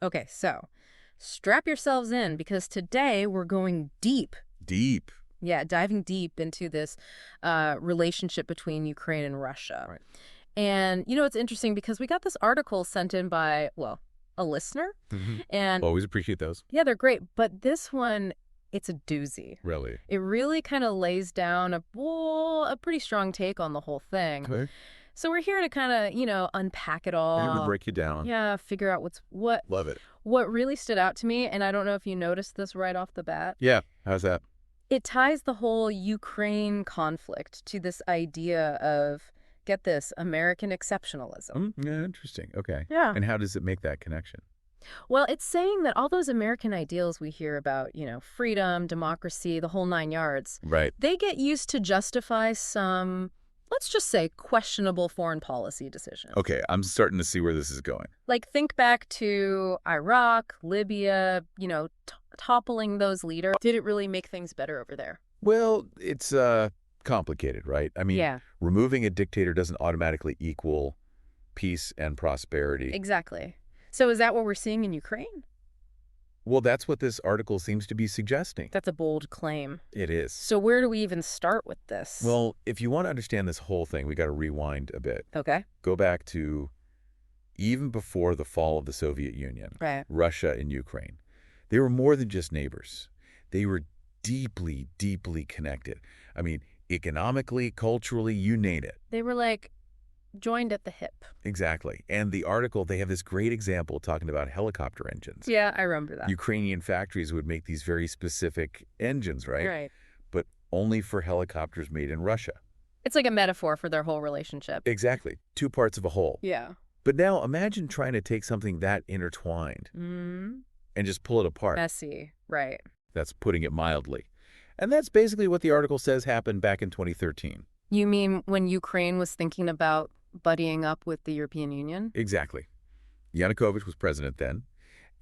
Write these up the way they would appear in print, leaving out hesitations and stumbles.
Okay, so strap yourselves in because today we're going deep. Deep. Yeah, diving deep into this relationship between Ukraine and Russia. Right. And, it's interesting because we got this article sent in by, well, a listener. Hmm. And Always appreciate those. yeah, they're great. But this one, it's a doozy. Really. It really kind of lays down a pretty strong take on the whole thing. Okay. So we're here to kind of, unpack it I'm going to all. break you down. Yeah, figure out what Love it. what really stood out to me, and I don't know if you noticed this right off the bat. Yeah. How's that? It ties the whole Ukraine conflict to this idea of, get this, American exceptionalism. Yeah, interesting. Okay. Yeah. And how does it make that connection? Well, it's saying that all those American ideals we hear about, freedom, democracy, the whole nine yards, Right. they get used to justify some, let's just say, questionable foreign policy decisions. Okay. I'm starting to see where this is going. Like, think back to Iraq, Libya, toppling those leaders. Did it really make things better over there? Well, it's complicated, right? I mean, Yeah, removing a dictator doesn't automatically equal peace and prosperity. exactly. So is that what we're seeing in Ukraine? Well, that's what this article seems to be suggesting. That's a bold claim. It is. So where do we even start with this? Well, if you want to understand this whole thing, we got to rewind a bit. Okay. Go back to even before the fall of the Soviet Union, Right. Russia and Ukraine. They were more than just neighbors. They were deeply, deeply connected. I mean, economically, culturally, you name it. They were like joined at the hip. Exactly. And the article, they have this great example talking about helicopter engines. Yeah, I remember that. Ukrainian factories would make these very specific engines, right? Right. But only for helicopters made in Russia. It's like a metaphor for their whole relationship. Exactly. Two parts of a whole. Yeah. But now imagine trying to take something that intertwined Mm. and just pull it apart. Messy. Right. That's putting it mildly. And that's basically what the article says happened back in 2013. You mean when Ukraine was thinking about buddying up with the European Union? Exactly. Yanukovych was president then,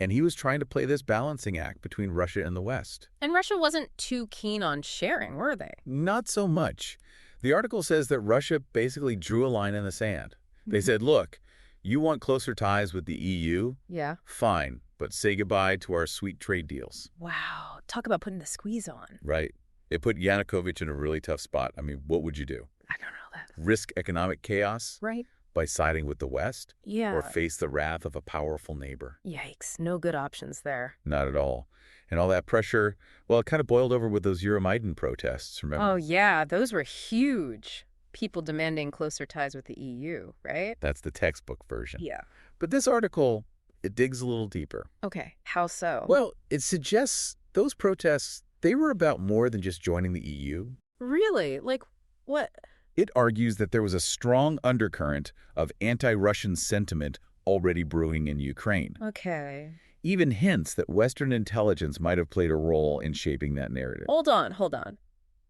and he was trying to play this balancing act between Russia and the West. And Russia wasn't too keen on sharing, were they? Not so much. The article says that Russia basically drew a line in the sand. They said, look, you want closer ties with the EU? Yeah. Fine, but say goodbye to our sweet trade deals. Wow. Talk about putting the squeeze on. Right. It put Yanukovych in a really tough spot. I mean, what would you do? I don't know that. Risk economic chaos Right? by siding with the West? Yeah. Or face the wrath of a powerful neighbor? Yikes. No good options there. Not at all. And all that pressure, well, it kind of boiled over with those Euromaidan protests, remember? Oh, yeah. Those were huge. People demanding closer ties with the EU, right? That's the textbook version. Yeah. But this article, it digs a little deeper. Okay. How so? Well, it suggests those protests, they were about more than just joining the EU. Really? Like, what? It argues that there was a strong undercurrent of anti-Russian sentiment already brewing in Ukraine. Okay. Even hints that Western intelligence might have played a role in shaping that narrative. Hold on.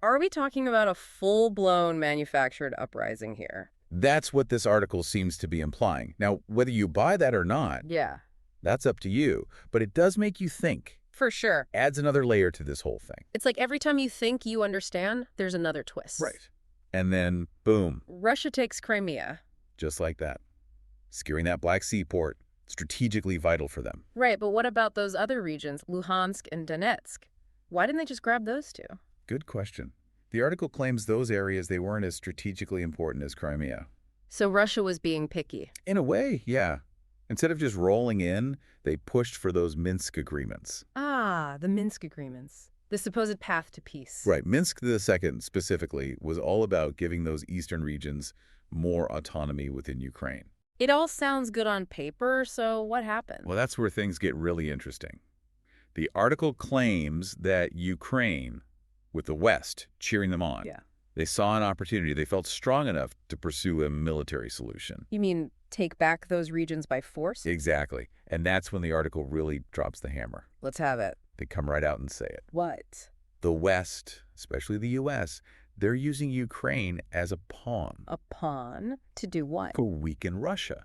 Are we talking about a full-blown manufactured uprising here? That's what this article seems to be implying. Now, whether you buy that or not, Yeah. that's up to you. But it does make you think. For sure. Adds another layer to this whole thing. It's like every time you think you understand, there's another twist. And then, boom, Russia takes Crimea. just like that. Securing that Black Sea port, strategically vital for them. Right, but what about those other regions, Luhansk and Donetsk? Why didn't they just grab those two? Good question. The article claims those areas, they weren't as strategically important as Crimea. So Russia was being picky. In a way, yeah. Instead of just rolling in, they pushed for those Minsk agreements. Ah, the Minsk agreements. The supposed path to peace. Right. Minsk II specifically was all about giving those eastern regions more autonomy within Ukraine. It all sounds good on paper, so what happened? Well, that's where things get really interesting. The article claims that Ukraine, with the West cheering them on, Yeah. they saw an opportunity. They felt strong enough to pursue a military solution. You mean take back those regions by force? Exactly. And that's when the article really drops the hammer. Let's have it. They come right out and say it. What? The West, especially the U.S., they're using Ukraine as a pawn A pawn? To do what? to weaken Russia,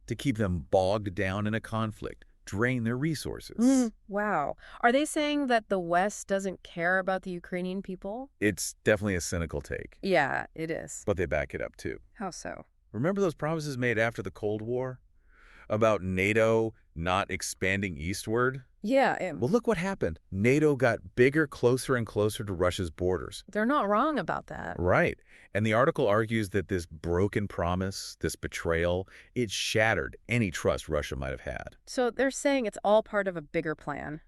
to keep them bogged down in a conflict, drain their resources. Wow. Are they saying that the West doesn't care about the Ukrainian people? It's definitely a cynical take, Yeah, it is. but they back it up too. How so? Remember those promises made after the Cold War? about NATO not expanding eastward? Yeah, Well, look what happened. NATO got bigger, closer and closer to Russia's borders. they're not wrong about that. Right. And the article argues that this broken promise, this betrayal, it shattered any trust Russia might have had. So they're saying it's all part of a bigger plan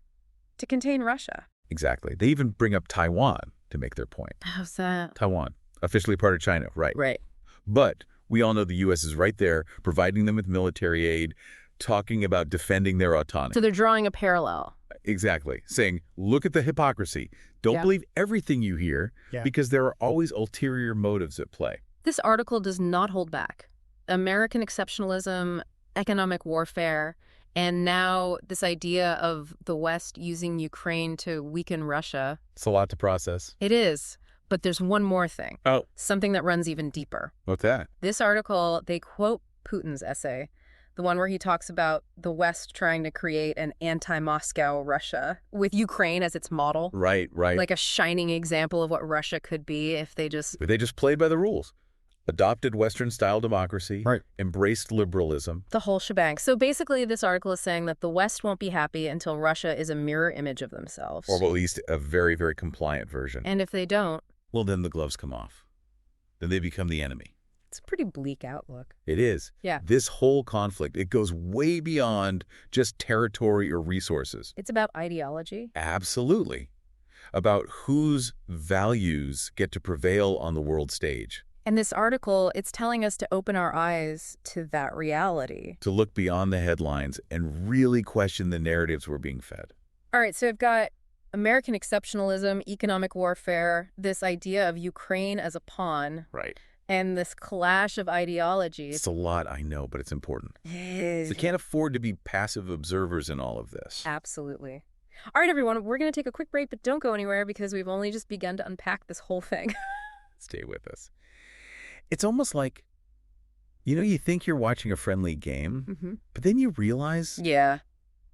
to contain Russia. Exactly. They even bring up Taiwan to make their point. How's that? Taiwan, officially part of China, right. Right. But we all know the U.S. is right there, providing them with military aid, talking about defending their autonomy. So they're drawing a parallel. Exactly. Saying, look at the hypocrisy. Don't Yeah. believe everything you hear, because there are always ulterior motives at play. This article does not hold back. American exceptionalism, economic warfare, and now this idea of the West using Ukraine to weaken Russia. It's a lot to process. It is. But there's one more thing. Oh. Something that runs even deeper. What's that? This article, they quote Putin's essay, the one where he talks about the West trying to create an anti-Moscow Russia with Ukraine as its model. Right. Like a shining example of what Russia could be if they just... They just played by the rules. Adopted Western-style democracy. Right. Embraced liberalism. The whole shebang. So basically, this article is saying that the West won't be happy until Russia is a mirror image of themselves. Or at least a very, very compliant version. And if they don't, Well, then the gloves come off. Then they become the enemy. it's a pretty bleak outlook. It is. Yeah. This whole conflict, it goes way beyond just territory or resources. It's about ideology. Absolutely. About whose values get to prevail on the world stage. And this article, it's telling us to open our eyes to that reality. To look beyond the headlines and really question the narratives we're being fed. All right, so I've got American exceptionalism, economic warfare, this idea of Ukraine as a pawn, Right. and this clash of ideologies. It's a lot, I know, but it's important. Yes. We can't afford to be passive observers in all of this. Absolutely. All right, everyone, we're going to take a quick break, but don't go anywhere because we've only just begun to unpack this whole thing. Stay with us. It's almost like, you think you're watching a friendly game, but then you realize Yeah.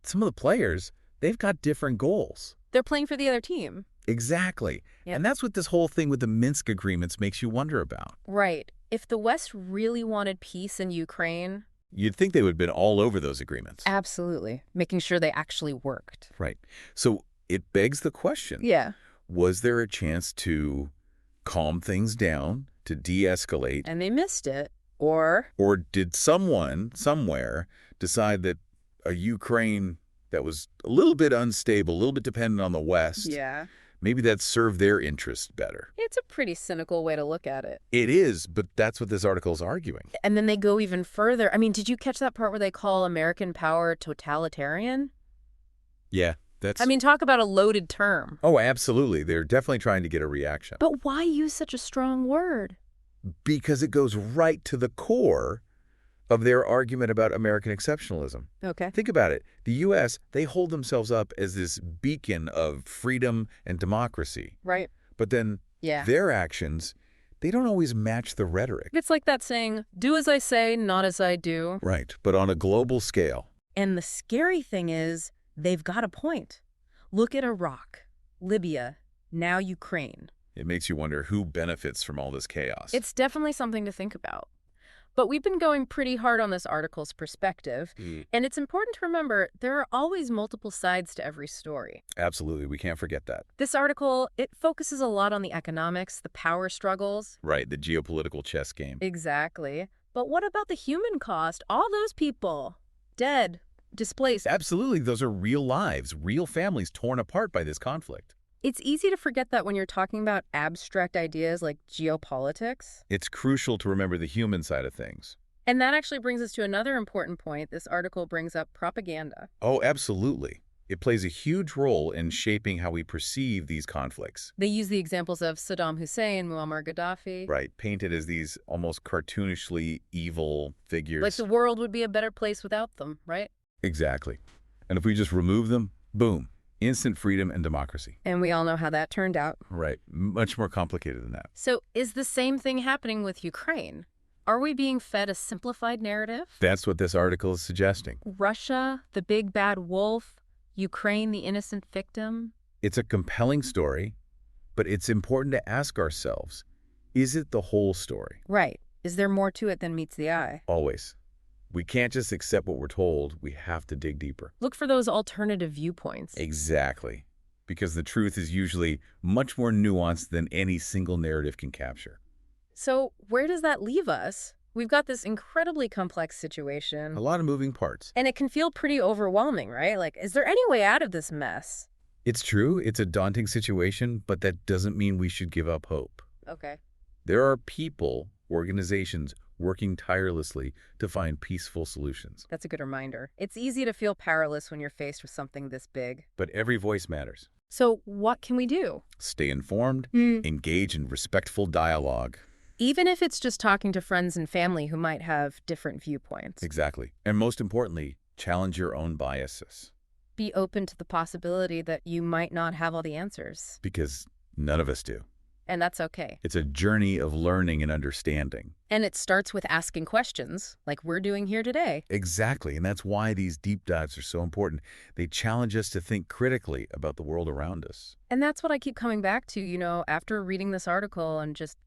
some of the players, they've got different goals. They're playing for the other team. Exactly. Yep. And that's what this whole thing with the Minsk agreements makes you wonder about. Right. If the West really wanted peace in Ukraine... You'd think they would have been all over those agreements. Absolutely. Making sure they actually worked. Right. So it begs the question. Yeah. Was there a chance to calm things down, to de-escalate? And they missed it. Or did someone, somewhere, decide that a Ukraine that was a little bit unstable, a little bit dependent on the West, Yeah. maybe that served their interest better? It's a pretty cynical way to look at it. It is, but that's what this article is arguing. And then they go even further. I mean, did you catch that part where they call American power totalitarian? Yeah, that's... I mean, talk about a loaded term. Oh, absolutely. They're definitely trying to get a reaction. But why use such a strong word? Because it goes right to the core of their argument about American exceptionalism. Okay. Think about it. The U.S., they hold themselves up as this beacon of freedom and democracy. Right. But then Yeah. their actions, they don't always match the rhetoric. It's like that saying, do as I say, not as I do. Right, but on a global scale. And the scary thing is, they've got a point. Look at Iraq, Libya, now Ukraine. It makes you wonder who benefits from all this chaos. It's definitely something to think about. But we've been going pretty hard on this article's perspective, and it's important to remember there are always multiple sides to every story. Absolutely, we can't forget that. This article, it focuses a lot on the economics, the power struggles. Right, the geopolitical chess game. Exactly. But what about the human cost? All those people, dead, displaced. Absolutely, those are real lives, real families torn apart by this conflict. It's easy to forget that when you're talking about abstract ideas like geopolitics. It's crucial to remember the human side of things. And that actually brings us to another important point. This article brings up propaganda. Oh, absolutely. It plays a huge role in shaping how we perceive these conflicts. They use the examples of Saddam Hussein, Muammar Gaddafi. Right, painted as these almost cartoonishly evil figures. Like the world would be a better place without them, right? Exactly. And if we just remove them, boom, instant freedom and democracy. And we all know how that turned out. Right, much more complicated than that. So is the same thing happening with Ukraine? Are we being fed a simplified narrative? That's what this article is suggesting. Russia, the big bad wolf, Ukraine, the innocent victim? It's a compelling story, but it's important to ask ourselves, is it the whole story? Right. Is there more to it than meets the eye? Always. We can't just accept what we're told. We have to dig deeper. Look for those alternative viewpoints. Exactly. Because the truth is usually much more nuanced than any single narrative can capture. So where does that leave us? We've got this incredibly complex A situation, lot of moving parts. and it can feel pretty overwhelming, right? Like, is there any way out of this mess? It's true, it's a daunting situation, but that doesn't mean we should give up hope. Okay. There are people, organizations, working tirelessly to find peaceful solutions. That's a good reminder. It's easy to feel powerless when you're faced with something this big. But every voice matters. So what can we do? Stay informed, engage in respectful dialogue. Even if it's just talking to friends and family who might have different viewpoints. Exactly. And most importantly, challenge your own biases. Be open to the possibility that you might not have all the answers. Because none of us do. And that's okay. It's a journey of learning and understanding. And it starts with asking questions, like we're doing here today. Exactly. And that's why these deep dives are so important. They challenge us to think critically about the world around us. And that's what I keep coming back to, after reading this article and just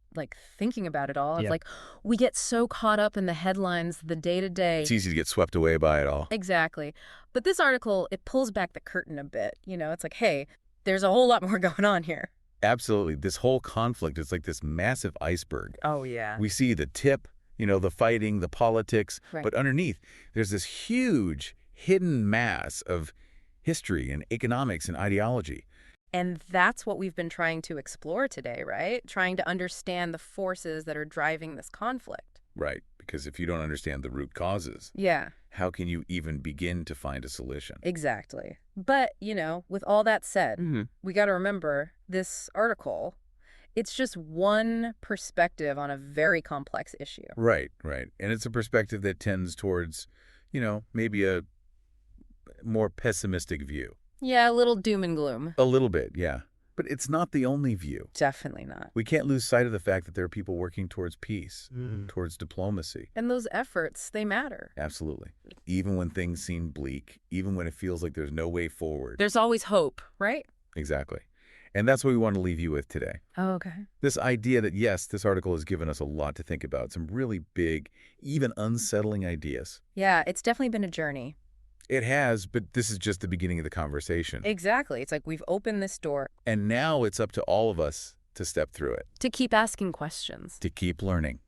thinking about it all. It's Yeah. like we get so caught up in the headlines, the day-to-day. It's easy to get swept away by it all. Exactly. But this article, it pulls back the curtain a bit. It's like, hey, there's a whole lot more going on here. Absolutely. This whole conflict is like this massive iceberg. Oh, yeah. We see the tip, the fighting, the politics, Right. but underneath, there's this huge hidden mass of history and economics and ideology. And that's what we've been trying to explore today, right? Trying to understand the forces that are driving this conflict. Right. Because if you don't understand the root causes, Yeah, how can you even begin to find a solution? exactly. But, with all that said, we got to remember this article, it's just one perspective on a very complex issue. Right, right. And it's a perspective that tends towards, maybe a more pessimistic view. Yeah, a little doom and gloom. A little bit, yeah. But it's not the only view. Definitely not. We can't lose sight of the fact that there are people working towards peace, towards diplomacy. And those efforts, they matter. Absolutely. Even when things seem bleak, even when it feels like there's no way forward. There's always hope, right? Exactly. And that's what we want to leave you with today. Oh, okay. This idea that, yes, this article has given us a lot to think about, some really big, even unsettling ideas. Yeah, it's definitely been a journey. It has, but this is just the beginning of the conversation. Exactly. It's like we've opened this door And now it's up to all of us to step through it, to keep asking questions. to keep learning,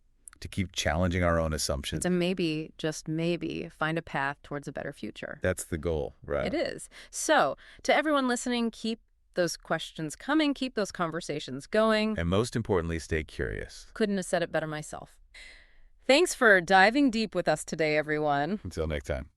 to keep challenging our own assumptions. To maybe, just maybe, find a path towards a better future. That's the goal, right? It is. So, to everyone listening, keep those questions coming, keep those conversations going. And most importantly, stay curious. Couldn't have said it better myself. Thanks for diving deep with us today, everyone. Until next time.